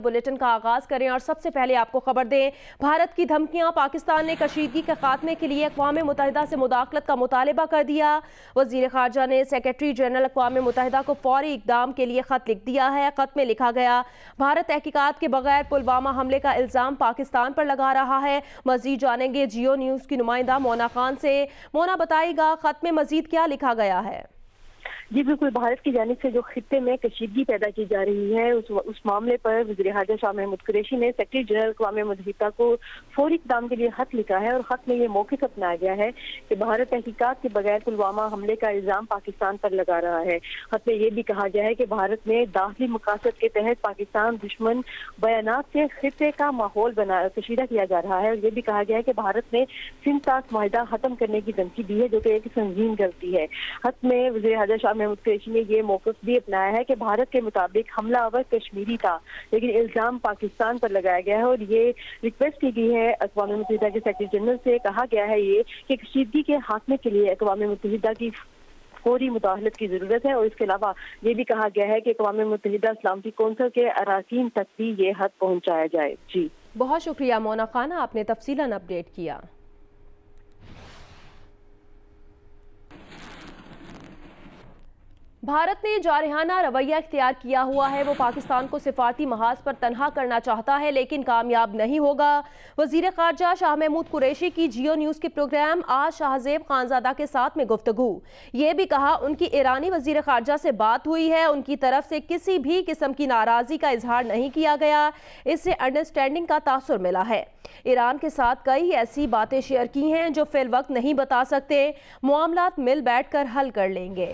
Bulletin का आगाज करें और सबसे पहले आपको खबर दें, भारत की धमकियां, पाकिस्तान ने कशीदगी के खात्मे के लिए अक़वाम मुत्तहिदा से मुदाखलत का मुतालबा कर दिया। वज़ीर ख़ारजा ने सेक्रेटरी जनरल अक़वाम मुत्तहिदा को फौरी इक़दाम के लिए ख़त लिख दिया है। ख़त में लिखा गया, भारत तहकीकात के बगैर पुलवामा हमले का इल्ज़ाम पाकिस्तान पर लगा रहा है। मज़ीद जानेंगे जियो न्यूज़ की नुमाइंदा मोना खान से। मोना, बताइएगा ख़त में मज़ीद क्या लिखा गया है? जी बिल्कुल, भारत की जानिब से जो खित्ते में कशीदगी पैदा की जा रही है उस मामले पर वज़ीर ख़ारजा शाह महमूद कुरैशी ने सेक्रेटरी जनरल अक़वाम मुत्तहिदा को फौरी इक़दाम के लिए खत लिखा है और खत में ये मौक़िफ़ अपनाया गया है कि भारत तहकीकात के बगैर पुलवामा हमले का इल्ज़ाम पाकिस्तान पर लगा रहा है। खत में ये भी कहा गया है कि भारत में दाखिली मकासद के तहत पाकिस्तान दुश्मन बयानात से खित्ते का माहौल कशीदा किया जा रहा है और ये भी कहा गया है कि भारत ने सिंध ताक माहिदा खत्म करने की धमकी दी है, जो कि एक संगीन गलती है। खत में वज़ीर ख़ारजा शाह महमूद कुरैशी ने ये मौक़िफ़ भी अपनाया है कि भारत के मुताबिक हमलावर कश्मीरी था, लेकिन इल्ज़ाम पाकिस्तान पर लगाया गया है और ये रिक्वेस्ट की गई है अक़वाम मुत्तहिदा के सेक्रेटरी जनरल से। कहा गया है ये कि कशीदगी के खात्मे के लिए अक़वाम मुत्तहिदा की फौरी मुदाखलत की जरूरत है और इसके अलावा ये भी कहा गया है कि अक़वाम मुत्तहिदा सलामती कौंसिल के अराकीन तक भी ये खत पहुँचाया जाए। जी बहुत शुक्रिया मोना खान, आपने तफसीलन अपडेट किया। भारत ने जारहाना रवैया इख्तियार किया हुआ है। वो पाकिस्तान को सिफारती महाज पर तनहा करना चाहता है, लेकिन कामयाब नहीं होगा। वज़ीर ख़ारजा शाह महमूद कुरैशी की जियो न्यूज़ के प्रोग्राम आज शाहज़ेब खानज़ादा के साथ में गुफ्तगू। ये भी कहा उनकी ईरानी वज़ीर ख़ारजा से बात हुई है, उनकी तरफ से किसी भी किस्म की नाराज़गी का इजहार नहीं किया गया, इससे अंडरस्टैंडिंग का तासुर मिला है। ईरान के साथ कई ऐसी बातें शेयर की हैं जो फिल वक्त नहीं बता सकते, मामलात मिल बैठ कर हल कर लेंगे।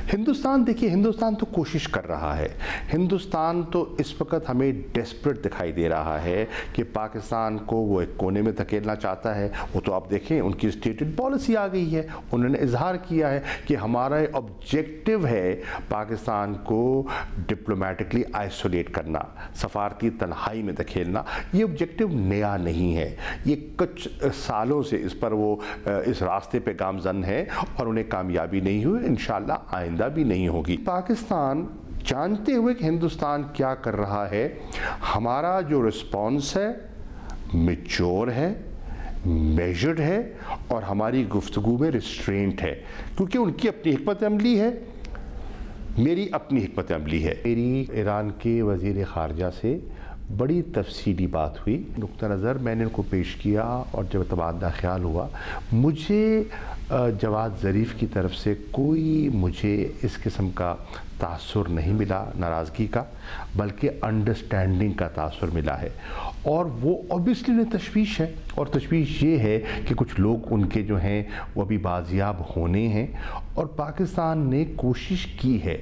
हिंदुस्तान, देखिए हिंदुस्तान तो कोशिश कर रहा है। हिंदुस्तान तो इस वक्त हमें डेस्परेट दिखाई दे रहा है कि पाकिस्तान को वो एक कोने में धकेलना चाहता है। वो तो आप देखें, उनकी स्टेटेड पॉलिसी आ गई है। उन्होंने इजहार किया है कि हमारा ऑब्जेक्टिव है पाकिस्तान को डिप्लोमेटिकली आइसोलेट करना, सफारती तन्हाई में धकेलना। ये ऑब्जेक्टिव नया नहीं है, ये कुछ सालों से इस पर वो इस रास्ते पे गामजन है और उन्हें कामयाबी नहीं हुई, इंशाअल्लाह आइंदा भी नहीं होगी। पाकिस्तान जानते हुए कि हिंदुस्तान क्या कर रहा है, हमारा जो रिस्पॉन्स है मैच्योर है, मेजर्ड है और हमारी गुफ्तगू में रिस्ट्रेंट है, क्योंकि उनकी अपनी हिकमत अमली है, मेरी अपनी हिकमत अमली है। मेरी ईरान के वज़ीर ख़ारजा से बड़ी तफसीली बात हुई, नुक्ता नज़र मैंने उनको पेश किया और जब तबादला ख्याल हुआ, मुझे जवाद ज़रीफ़ की तरफ से कोई मुझे इस किस्म का तासुर नहीं मिला नाराज़गी का, बल्कि अंडरस्टैंडिंग का तासुर मिला है। और वो ऑब्वियसली उन्हें तशवीश है, और तशवीश ये है कि कुछ लोग उनके जो हैं वो अभी बाजियाब होने हैं और पाकिस्तान ने कोशिश की है।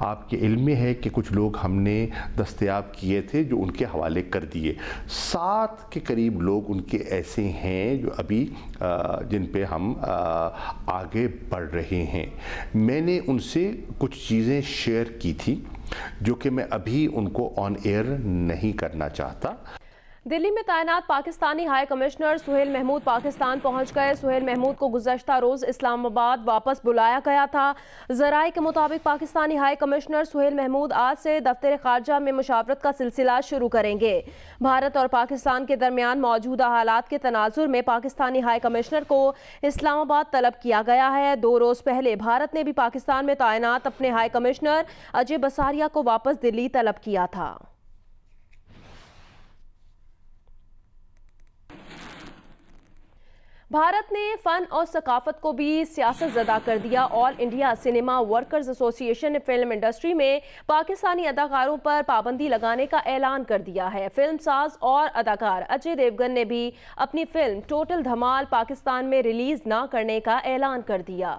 आपके इल्म में है कि कुछ लोग हमने दस्तयाब किए थे जो उनके हवाले कर दिए। 7 के करीब लोग उनके ऐसे हैं जो अभी जिन पे हम आगे बढ़ रहे हैं। मैंने उनसे कुछ चीज़ें शेयर की थी जो कि मैं अभी उनको ऑन एयर नहीं करना चाहता। दिल्ली में तैनात पाकिस्तानी हाई कमिश्नर सुहेल महमूद पाकिस्तान पहुंच गए। सुहेल महमूद को गुज़श्ता रोज़ इस्लामाबाद वापस बुलाया गया था। ज़राए के मुताबिक पाकिस्तानी हाई कमिश्नर सुहेल महमूद आज से दफ्तर ख़ारजा में मुशावरत का सिलसिला शुरू करेंगे। भारत और पाकिस्तान के दरमियान मौजूदा हालात के तनाजुर में पाकिस्तानी हाई कमिश्नर को इस्लामाबाद तलब किया गया है। 2 रोज़ पहले भारत ने भी पाकिस्तान में तैनात अपने हाई कमिश्नर अजय बसारिया को वापस दिल्ली तलब किया था। भारत ने फ़न और सकाफ़त को भी सियासत ज़दा कर दिया। All India cinema workers association ने फिल्म इंडस्ट्री में पाकिस्तानी अदाकारों पर पाबंदी लगाने का ऐलान कर दिया है। फिल्म साज और अदाकार अजय देवगन ने भी अपनी फिल्म टोटल धमाल पाकिस्तान में रिलीज़ न करने का ऐलान कर दिया।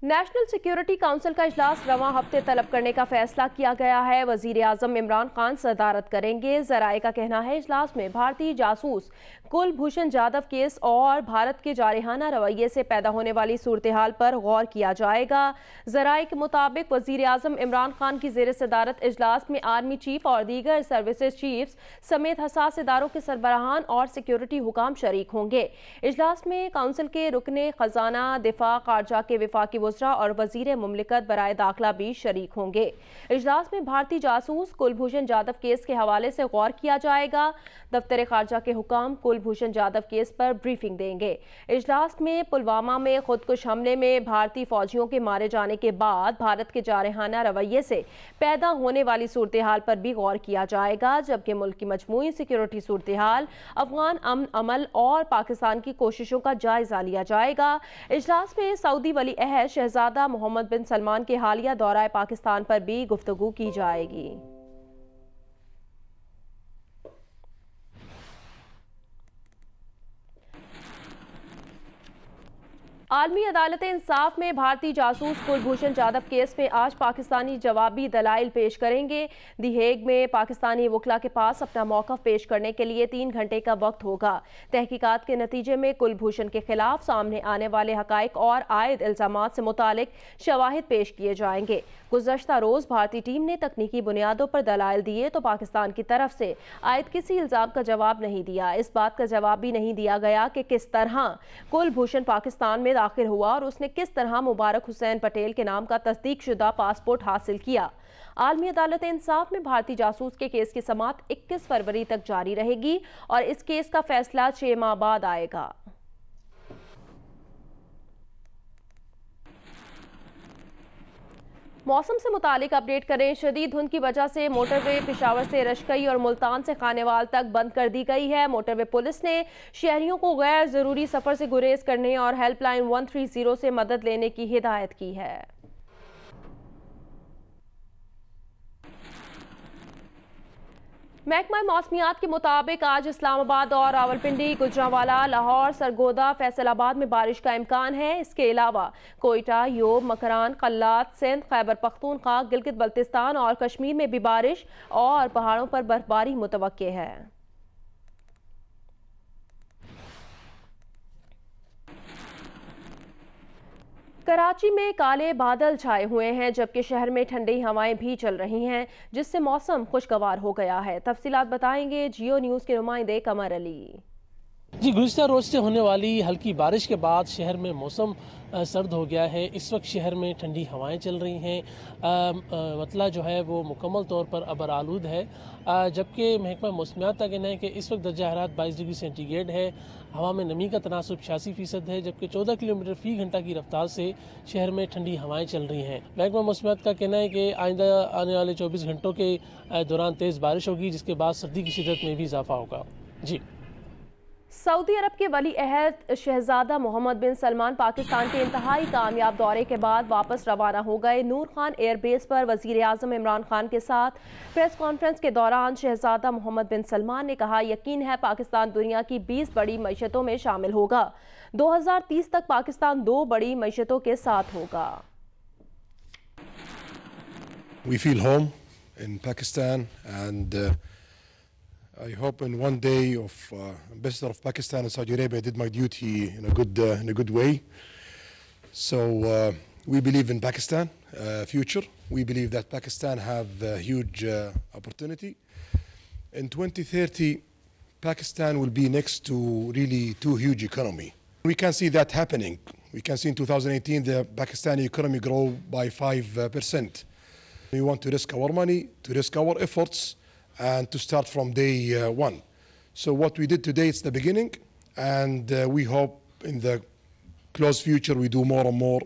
नेशनल सिक्योरिटी काउंसिल का इजलास रवां हफ्ते तलब करने का फैसला किया गया है। वजीर आजम इमरान खान सदारत करेंगे। ज़राए का कहना है इजलास में भारतीय जासूस कुलभूषण जाधव केस और भारत के जारहाना रवैये से पैदा होने वाली सूरत हाल पर गौर किया जाएगा। ज़राए के मुताबिक वज़ीर आज़म इमरान खान की ज़ेर सदारत इजलास में आर्मी चीफ और दीगर सर्विसेज चीफ्स समेत हसास इदारों के सरबराहान और सिक्योरिटी हुकाम शरीक होंगे। इजलास में काउंसिल के रुकने खजाना, दिफा, खारजा के वफाकी वज़रा और वज़ीर मुमलिकत बराए दाखिला भी शरीक होंगे। इजलास में भारतीय जासूस कुलभूषण जाधव केस के हवाले से गौर किया जाएगा। दफ्तर खारजा के हुकाम कुलभूषण जाधव केस पर ब्रीफिंग देंगे। इजलास में पुलवामा में खुदकुश हमले में भारतीय फौजियों के मारे जाने के बाद भारत के जारहाना रवैये से पैदा होने वाली सूरत हाल पर भी गौर किया जाएगा, जबकि मुल्क की मजमूई सिक्योरिटी सूरत हाल, अफगान अमन अमल और पाकिस्तान की कोशिशों का जायजा लिया जाएगा। इजलास में सऊदी वली अहद शहजादा मोहम्मद बिन सलमान के हालिया दौरा पाकिस्तान पर भी गुफ्तगू की जाएगी। आलमी अदालत इंसाफ में भारतीय जासूस कुलभूषण जाधव केस में आज पाकिस्तानी जवाबी दलाइल पेश करेंगे। दी हेग में पाकिस्तानी वकला के पास अपना मौक़िफ़ पेश करने के लिए 3 घंटे का वक्त होगा। तहकीकात के नतीजे में कुलभूषण के खिलाफ सामने आने वाले हक़ाइक़ और आयद इल्ज़ामात से मुतालिक शवाहिद पेश किए जाएंगे। गुज़श्ता रोज़ भारतीय टीम ने तकनीकी बुनियादों पर दलाइल दिए तो पाकिस्तान की तरफ से आयद किसी इल्ज़ाम का जवाब नहीं दिया। इस बात का जवाब भी नहीं दिया गया कि किस तरह कुलभूषण पाकिस्तान में दाखिल हुआ और उसने किस तरह मुबारक हुसैन पटेल के नाम का तस्दीक शुदा पासपोर्ट हासिल किया। आलमी अदालत इंसाफ में भारतीय जासूस के केस की समाअत 21 फरवरी तक जारी रहेगी और इस केस का फैसला 6 माह बाद आएगा। मौसम से मुतालिक अपडेट करें। शदीद धुंध की वजह से मोटरवे पेशावर से रशकई और मुल्तान से खानेवाल तक बंद कर दी गई है। मोटरवे पुलिस ने शहरियों को गैर ज़रूरी सफ़र से गुरेज करने और हेल्पलाइन 130 से मदद लेने की हिदायत की है। महकमा मौसमियात के मुताबिक आज इस्लामाबाद और रावलपिंडी, गुजरांवाला, लाहौर, सरगोदा, फैसलाबाद में बारिश का इम्कान है। इसके अलावा कोयटा, योब, मकरान, कल्लात, सिंध, खैबर पख्तूनख्वा, गिलगित बल्तिस्तान और कश्मीर में भी बारिश और पहाड़ों पर बर्फबारी मुतवक्के है। कराची में काले बादल छाए हुए हैं, जबकि शहर में ठंडी हवाएं भी चल रही हैं, जिससे मौसम खुशगवार हो गया है। तफसीलात बताएंगे जियो न्यूज़ के नुमाइंदे कमर अली। जी, गुज़िश्ता रोज़ से होने वाली हल्की बारिश के बाद शहर में मौसम सर्द हो गया है। इस वक्त शहर में ठंडी हवाएं चल रही हैं। मतला जो है वो मुकम्मल तौर पर अबर आलूद है, जबकि महकमा मौसमियात का कहना है कि इस वक्त दर्जा हरारत 22 डिग्री सेंटीग्रेड है। हवा में नमी का तनासुब 86% है, जबकि 14 किलोमीटर फ़ी घंटा की रफ्तार से शहर में ठंडी हवाएं चल रही हैं। महकमा मौसमियात का कहना है कि आइंदा आने वाले 24 घंटों के दौरान तेज़ बारिश होगी, जिसके बाद सर्दी की शिद्दत में भी इजाफा होगा। जी, सऊदी अरब के वली अहद शहजादा मोहम्मद बिन सलमान पाकिस्तान के इंतहाई कामयाब दौरे के बाद वापस रवाना हो गए। नूर खान एयरबेस पर वज़ीर आज़म इमरान खान के साथ प्रेस कॉन्फ्रेंस के दौरान शहजादा मोहम्मद बिन सलमान ने कहा, यकीन है पाकिस्तान दुनिया की 20 बड़ी मईशतों में शामिल होगा। 2030 तक पाकिस्तान 2 बड़ी मईशतों के साथ होगा। We feel home in Pakistan and I hope in one day of Ambassador of Pakistan and Saudi Arabia I did my duty in a good way. So we believe in Pakistan future. We believe that Pakistan have a huge opportunity. In 2030, Pakistan will be next to really 2 huge economy. We can see that happening. We can see in 2018 the Pakistani economy grow by 5%. We want to risk our money, to risk our efforts, and to start from day one. So what we did today, it's the beginning, and we hope in the close future we do more and more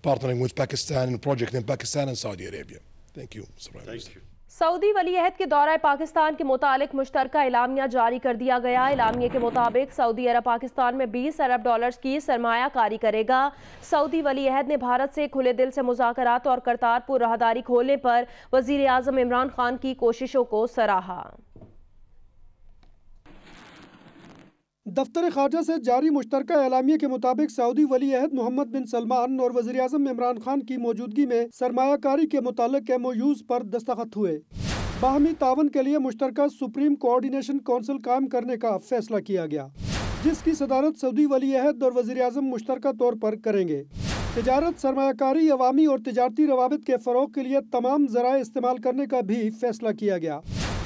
partnering with Pakistan and project in Pakistan and Saudi Arabia. Thank you, Mr. Prime Minister. Saudi वली अहद के दौरा पाकिस्तान के मुतालिक मुश्तरका एलामिया जारी कर दिया गया। एलामिया के मुताबिक सऊदी अरब पाकिस्तान में $20 अरब की सरमायाकारी करेगा। सऊदी वली अहद ने भारत से खुले दिल से मुज़ाकरात और करतारपुर राहदारी खोलने पर वज़ीर आज़म इमरान खान की कोशिशों को सराहा। दफ्तर खारजा से जारी मुश्तरका एलामिया के मुताबिक सऊदी वली अहद मोहम्मद बिन सलमान और वज़ीर आज़म इमरान खान की मौजूदगी में सरमायाकारी के मुतालिक MOUs पर दस्तखत हुए। बाहमी तावन के लिए मुश्तरका सुप्रीम कोऑर्डिनेशन काउंसिल कायम करने का फैसला किया गया। जिसकी सदारत सऊदी वली अहद और वज़ीर आज़म मुश्तरका तौर पर करेंगे। तिजारत, सरमायाकारी, अवामी और तिजारती रवाबित के फ़रोग़ के लिए तमाम ज़राए इस्तेमाल करने का भी फैसला किया गया।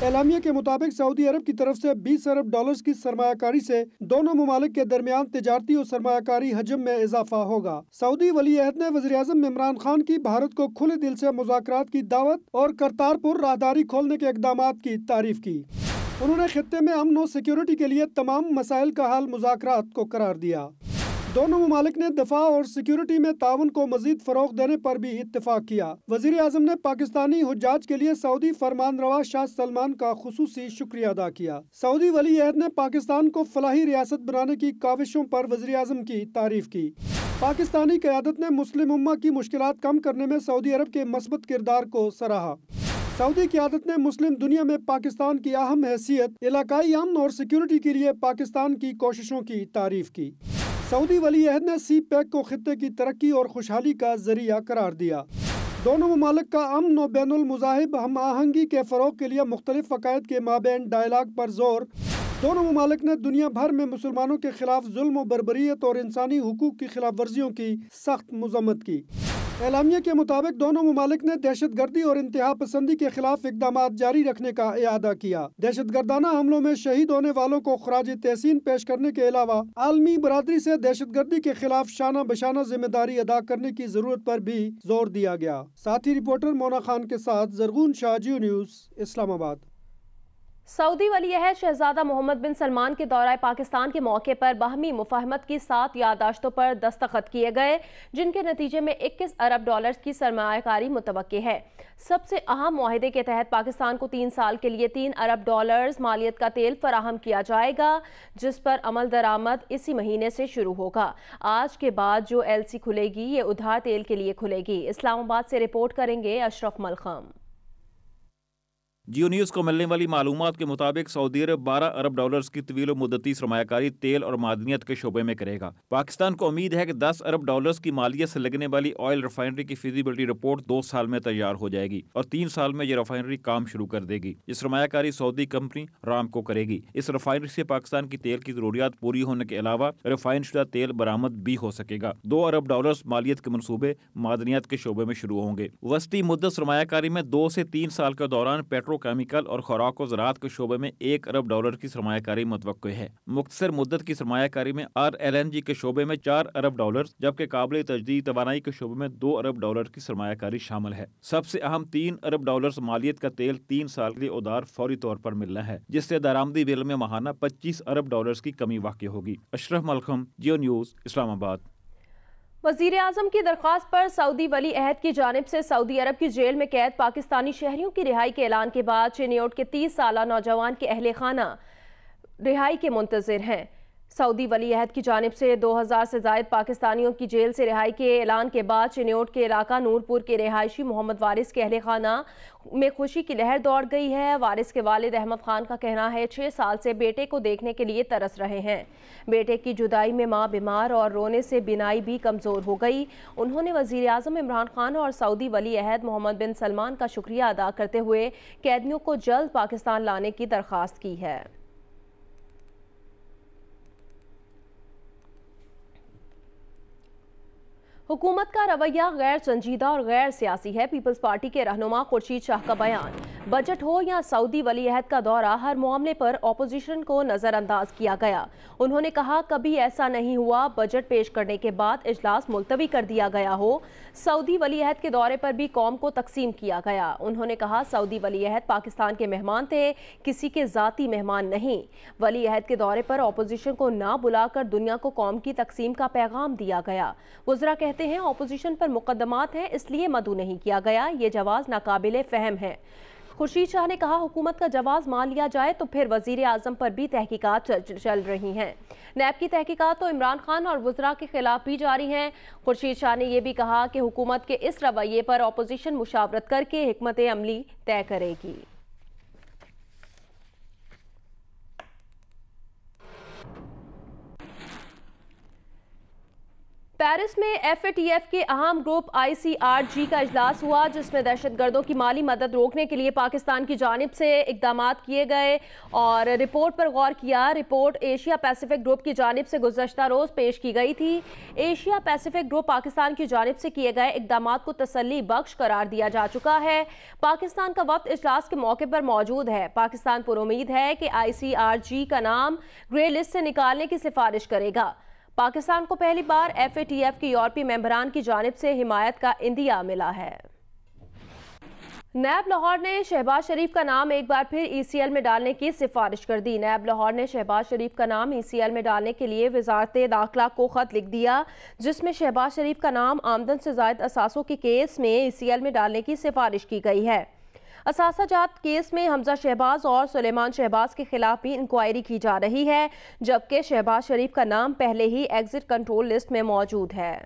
एलामिया के मुताबिक सऊदी अरब की तरफ से 20 अरब डॉलर्स की सरमायाकारी से दोनों ममालिक के दरमियान तिजारती और सरमायाकारी हजम में इजाफा होगा। सऊदी वली अहद ने वज़ीर आज़म इमरान खान की भारत को खुले दिल से मुज़ाकरात की दावत और करतारपुर राहदारी खोलने के इक़दामात की तारीफ की। उन्होंने खित्ते में अमन और सिक्योरिटी के लिए तमाम मसाइल का हल मुज़ाकरात को करार दिया। दोनों ममालिक ने दफा और सिक्योरिटी में ताउन को मजीद फरोग देने पर भी इत्तेफाक किया। वज़ीर आज़म ने पाकिस्तानी हुज्जाज के लिए सऊदी फरमानरवा शाह सलमान का खुसूसी शुक्रिया अदा किया। सऊदी वली अहद ने पाकिस्तान को फलाही रियासत बनाने की काविशों पर वज़ीर आज़म की तारीफ की। पाकिस्तानी क़यादत ने मुस्लिम उम्मा की मुश्किलात कम करने में सऊदी अरब के मस्बत किरदार को सराहा। सऊदी क़यादत ने मुस्लिम दुनिया में पाकिस्तान की अहम हैसियत, इलाकाई अमन और सिक्योरिटी के लिए पाकिस्तान की कोशिशों की तारीफ की। सऊदी वली अहद ने सी पैक को खित्ते की तरक्की और खुशहाली का जरिया करार दिया। दोनों ममालिक का अमन और बैनुल मुज़ाहिब हम आहंगी के फ़रोग़ के लिए मुख्तलिफ अक़ायद के माबैन डायलाग पर जोर। दोनों ममालिक ने दुनिया भर में मुसलमानों के खिलाफ जुल्म और बर्बरियत और इंसानी हुकूक की खिलाफ वर्जियों की सख्त मज़म्मत की। एलामिया के मुताबिक दोनों ममालिक ने दहशत गर्दी और इंतहा पसंदी के खिलाफ इक़दामात जारी रखने का इआदा किया। दहशत गर्दाना हमलों में शहीद होने वालों को खराज तहसीन पेश करने के अलावा आलमी बरादरी से दहशत गर्दी के खिलाफ शाना बशाना जिम्मेदारी अदा करने की जरूरत पर भी जोर दिया गया। साथी रिपोर्टर मोना खान के साथ जरगून शाह, जियो न्यूज़, इस्लामाबाद। सऊदी वली अहद शहजादा मोहम्मद बिन सलमान के दौरा पाकिस्तान के मौके पर बाहमी मुफाहमत की 7 याददाश्तों पर दस्तखत किए गए, जिनके नतीजे में 21 अरब डॉलर की सरमायाकारी मुतवक्की है। सबसे अहम मुआहदे के तहत पाकिस्तान को 3 साल के लिए 3 अरब डॉलर मालियत का तेल फराहम किया जाएगा, जिस पर अमल दरामद इसी महीने से शुरू होगा। आज के बाद जो LC खुलेगी ये उधार तेल के लिए खुलेगी। इस्लामाबाद से रिपोर्ट करेंगे अशरफ मलखम। जियो न्यूज़ को मिलने वाली मालूमात के मुताबिक सऊदी अरब 12 अरब डॉलर्स की तवील मुद्दती सरमायाकारी तेल और मादनियत के शोबे में करेगा। पाकिस्तान को उम्मीद है कि 10 अरब डॉलर्स की मालियत से लगने वाली ऑयल रिफाइनरी की फिजिबिलिटी रिपोर्ट 2 साल में तैयार हो जाएगी और 3 साल में यह रिफाइनरी काम शुरू कर देगी। ये सरमायाकारी सऊदी कंपनी रामको करेगी। इस रिफाइनरी से पाकिस्तान की तेल की जरूरियात पूरी होने के अलावा रिफाइन शुदा तेल बरामद भी हो सकेगा। 2 अरब डॉलर्स मालियत के मनसूबे मादनियत के शोबे में शुरू होंगे। वस्ती मुद्दत सरमायाकारी में 2 से 3 साल के दौरान पेट्रोकेमिकल और खुराक और ज़राअत के शोबे में 1 अरब डॉलर की सरमायाकारी मुतवक्किल है। मुख्तसर मुद्दत की सरमायाकारी में RLNG के शोबे में 4 अरब डॉलर, जबकि काबिल तजदीद तवानाई के शोबे में 2 अरब डॉलर की सरमायाकारी शामिल है। सबसे अहम 3 अरब डॉलर मालियत का तेल 3 साल के लिए उधार फौरी तौर पर मिलना है, जिससे दरामदी बिल में माहाना 25 अरब डॉलर की कमी वाक़ई होगी। अशरफ मलखम, जियो न्यूज़, इस्लामाबाद। वज़ीर आज़म की दरख्वास्त पर सऊदी वली अहद की जानिब से सऊदी अरब की जेल में कैद पाकिस्तानी शहरियों की रिहाई के ऐलान के बाद चिन्योट के 30 साला नौजवान के अहले खाना रिहाई के मुंतज़िर हैं। सऊदी वली अहद की जानिब से 2000 से ज़ायद पाकिस्तानियों की जेल से रिहाई के ऐलान के बाद चिन्योट के इलाका नूरपुर के रिहायशी मोहम्मद वारिस के अहले खाना में खुशी की लहर दौड़ गई है। वारिस के वालिद अहमद खान का कहना है 6 साल से बेटे को देखने के लिए तरस रहे हैं। बेटे की जुदाई में माँ बीमार और रोने से बिनाई भी कमज़ोर हो गई। उन्होंने वज़ीर आज़म इमरान खान और सऊदी वली अहद मोहम्मद बिन सलमान का शुक्रिया अदा करते हुए कैदियों को जल्द पाकिस्तान लाने की दरख्वास्त की है। हुकूमत का रवैया गैर संजीदा और गैर सियासी है। पीपल्स पार्टी के रहनुमा खुर्शीद शाह का बयान, बजट हो या सऊदी वली अहद का दौरा, हर मामले पर अपोजिशन को नज़रअंदाज किया गया। उन्होंने कहा कभी ऐसा नहीं हुआ बजट पेश करने के बाद इजलास मुलतवी कर दिया गया हो। सऊदी वली अहद के दौरे पर भी कौम को तकसीम किया गया। उन्होंने कहा सऊदी वली अहद पाकिस्तान के मेहमान थे, किसी के ज़ाती मेहमान नहीं। वली अहद के दौरे पर अपोजिशन को ना बुलाकर दुनिया को कौम की तकसीम का पैगाम दिया गया। वज़रा कहते हैं अपोजिशन पर मुकदमात हैं इसलिए मदऊ नहीं किया गया, ये जवाब नाकाबिले फ़हम है। खुर्शीद शाह ने कहा हुकूमत का जवाब मान लिया जाए तो फिर वज़ीर आज़म पर भी तहकीकात चल रही हैं। नैब की तहकीकात तो इमरान खान और वज़रा के खिलाफ भी जारी हैं। खुर्शीद शाह ने यह भी कहा कि हुकूमत के इस रवैये पर अपोजिशन मुशावरत करके हिकमत अमली तय करेगी। पेरिस में FATF के अहम ग्रुप ICRG का इजलास हुआ, जिसमें दहशतगर्दों की माली मदद रोकने के लिए पाकिस्तान की जानिब से इकदाम किए गए और रिपोर्ट पर गौर किया। रिपोर्ट एशिया पैसिफिक ग्रुप की जानिब से गुज़श्ता रोज़ पेश की गई थी। एशिया पैसिफिक ग्रुप पाकिस्तान की जानिब से किए गए इकदाम को तसल्ली बख्श करार दिया जा चुका है। पाकिस्तान का वफ्द इजलास के मौके पर मौजूद है। पाकिस्तान पुरुमीद है कि ICRG का नाम ग्रे लिस्ट से निकालने की सिफारिश करेगा। पाकिस्तान को पहली बार FATF के यूरोपीय मेंबरान की जानिब से हिमायत का इंदिया मिला है। नैब लाहौर ने शहबाज शरीफ का नाम एक बार फिर ECL में डालने की सिफारिश कर दी। नैब लाहौर ने शहबाज शरीफ का नाम ECL में डालने के लिए वजारत दाखिला को खत लिख दिया, जिसमें शहबाज शरीफ का नाम आमदन से ज़ायद असासों के केस में ECL में डालने की सिफारिश की गई है। असासाजात केस में हमजा शहबाज और सुलेमान शहबाज के खिलाफ भी इंक्वायरी की जा रही है, जबकि शहबाज शरीफ का नाम पहले ही एग्जिट कंट्रोल लिस्ट में मौजूद है।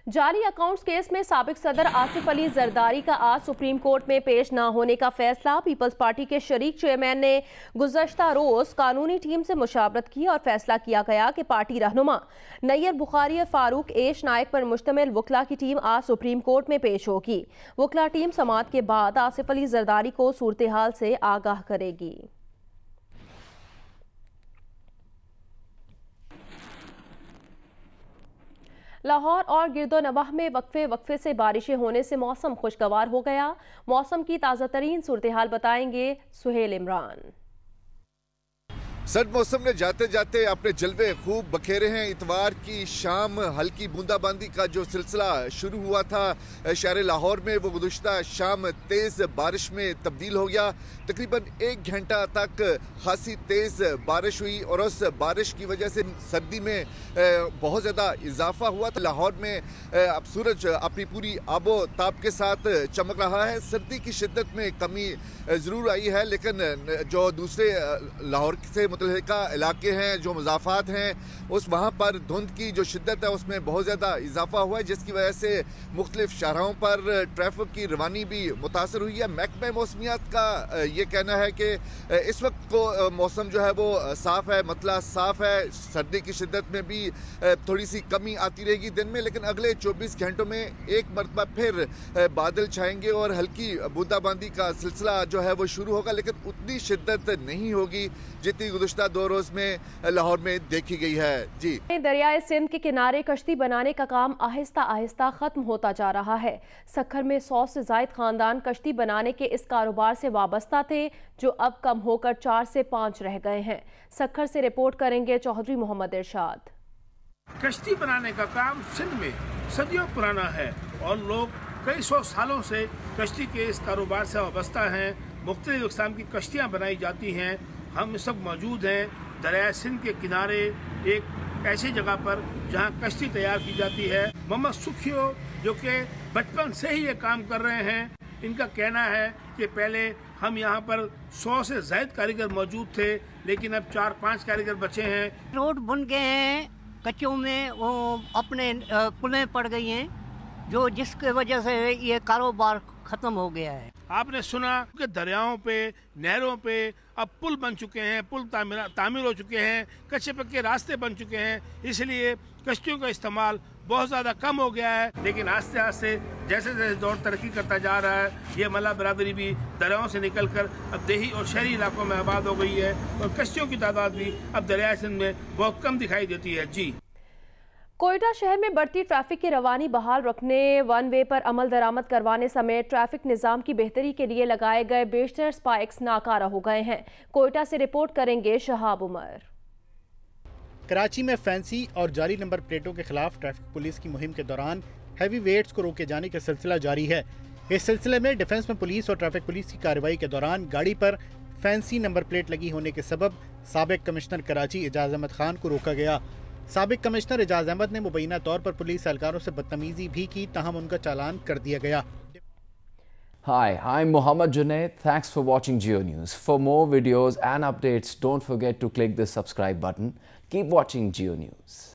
जाली अकाउंट्स केस में साबिक सदर आसिफ अली जरदारी का आज सुप्रीम कोर्ट में पेश न होने का फैसला। पीपल्स पार्टी के शरीक चेयरमैन ने गुज़श्ता रोज कानूनी टीम से मुशावरत की और फैसला किया गया कि पार्टी रहनुमा नैयर बुखारी और फारूक एश नायक पर मुश्तमिल वकला की टीम आज सुप्रीम कोर्ट में पेश होगी। वकला टीम समाअत के बाद आसिफ अली जरदारी को सूरत हाल से आगाह करेगी। लाहौर और गिरदोनवाह में वक्फे से बारिशें होने से मौसम खुशगवार हो गया। मौसम की ताज़ा तरीन सूरत हाल बताएंगे सुहेल इमरान। सर्द मौसम ने जाते जाते अपने जलवे खूब बखेरे हैं। इतवार की शाम हल्की बूंदाबांदी का जो सिलसिला शुरू हुआ था शहर लाहौर में, वो गुज़श्ता शाम तेज़ बारिश में तब्दील हो गया। तकरीबन 1 घंटा तक खासी तेज़ बारिश हुई और उस बारिश की वजह से सर्दी में बहुत ज़्यादा इजाफा हुआ था। लाहौर में अब सूरज अपनी पूरी आबो ताब के साथ चमक रहा है। सर्दी की शिद्दत में कमी ज़रूर आई है, लेकिन जो दूसरे लाहौर से मुतल्लिका इलाके हैं, जो मज़ाफ़ात हैं, उस वहाँ पर धुंध की जो शिद्दत है उसमें बहुत ज़्यादा इजाफा हुआ है, जिसकी वजह से मुख्तलिफ शाहराहों पर ट्रैफिक की रवानी भी मुतासर हुई है। महकमा मौसमियात का ये कहना है कि इस वक्त को मौसम जो है वो साफ़ है, मतला साफ़ है। सर्दी की शिद्दत में भी थोड़ी सी कमी आती रहेगी दिन में, लेकिन अगले 24 घंटों में एक मरतबा फिर बादल छाएंगे और हल्की बूंदाबांदी का सिलसिला जो है वो शुरू होगा, लेकिन उतनी शिद्दत नहीं होगी जितनी गुज़श्ता 2 रोज़ में लाहौर में देखी गई है। जी, दरियाए सिंध के किनारे कश्ती बनाने का काम आहिस्ता आहिस्ता खत्म होता जा रहा है। सखर में 100 से ज़ायद खानदान कश्ती बनाने के इस कारोबार से वाबस्ता थे, जो अब कम होकर 4 से 5 रह गए हैं। सखर से रिपोर्ट करेंगे चौधरी मोहम्मद इरशाद। कश्ती बनाने का काम सिंध में सदियों पुराना है और लोग कई 100 सालों से कश्ती के इस कारोबार से वाबस्ता हैं। मुख्तलिफ इक़साम की कश्तियाँ बनाई जाती हैं। हम इस वक्त मौजूद हैं दरिया सिंध के किनारे एक ऐसी जगह पर जहाँ कश्ती तैयार की जाती है। मोहम्मद सुखियो जो कि बचपन से ही ये काम कर रहे हैं, इनका कहना है कि पहले हम यहाँ पर 100 से ज़ायद कारीगर मौजूद थे, लेकिन अब 4-5 कारीगर बचे हैं। रोड बन गए हैं कच्चों में, वो अपने पुलें पड़ गई हैं, जो जिसके वजह से ये कारोबार ख़त्म हो गया है। आपने सुना कि दरियाओं पे, नहरों पे अब पुल बन चुके हैं, पुल तामीर हो चुके हैं, कच्चे पक्के रास्ते बन चुके हैं, इसलिए कश्तियों का इस्तेमाल बहुत ज़्यादा कम हो गया है। लेकिन आस्ते आस्ते जैसे जैसे दौर तरक्की करता जा रहा है, ये मल्ला बरादरी भी दरियाओं से निकल कर अब देही और शहरी इलाकों में आबाद हो गई है और कश्तियों की तादाद भी अब दरिया सिंध में बहुत कम दिखाई देती है। जी, कोयटा शहर में बढ़ती ट्रैफिक की रवानी बहाल रखने, वन वे पर अमल दरामद करवाने समेत ट्रैफिक निज़ाम की बेहतरी के लिए लगाए गए बेशतर स्पाइक्स नाकारा हो गए हैं। कोयटा से रिपोर्ट करेंगे शहाब उमर। कराची में फैंसी और जाली नंबर प्लेटों के खिलाफ ट्रैफिक पुलिस की मुहिम के दौरान हैवी वेट्स को रोके जाने का सिलसिला जारी है। इस सिलसिले में डिफेंस में पुलिस और ट्रैफिक पुलिस की कार्रवाई के दौरान गाड़ी पर फैंसी नंबर प्लेट लगी होने के सबब साबिक कमिश्नर कराची एजाज अहमद खान को रोका गया। साबिक कमिश्नर एजाज अहमद ने मुबैना तौर पर पुलिस एहलकारों से बदतमीजी भी की, ताहम उनका चालान कर दिया गया। Hi, I'm Mohammad Junaid. Thanks for watching Geo News. For more videos and updates, don't forget to click the subscribe button. Keep watching Geo News.